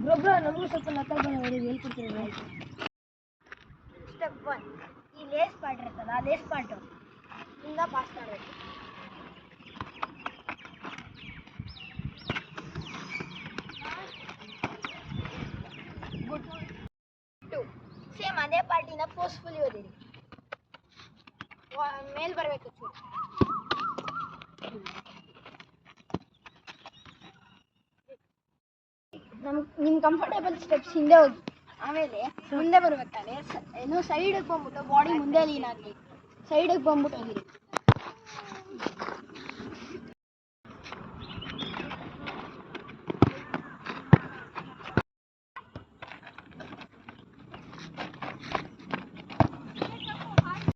Bro ನಮಗೂ ಸ್ವಲ್ಪ ನಕಲ್ ಹೇಳ್ಕೊಡ್ತೀವಿ. ಸ್ಟೆಪ್ 1, ಈ ಲೇಸ್ ಪಾರ್ಟ್ ಇರ್ತಲ್ಲ, ಆ ಲೇಸ್ ಪಾರ್ಟು ಇಂದ ಪಾಸ್ ಮಾಡಬೇಕು. ಗುಡ್. 2, ಸೇಮ್ ಅದೇ ಪಾರ್ಟಿನ ಫೋರ್ಸ್ಫುಲಿ ಓದಿರಿ. ಮೇಲ್ ಬರಬೇಕು. ನಿಮ್ಮ ಕಂಫರ್ಟೇಬಲ್ ಸ್ಟೆಪ್ಸ್ ಹಿಂದೆ ಹೋಗಿ, ಆಮೇಲೆ ಮುಂದೆ ಬರ್ಬೇಕಾದ್ರೆ ಏನು ಸೈಡಿಗೆ ಬಂದ್ಬಿಟ್ಟು ಬಾಡಿ ಮುಂದೆ ಲೀನ್ ಆಗಲಿ, ಸೈಡಿಗೆ ಬಂದ್ಬಿಟ್ಟು ಹೋಗಿರಿ.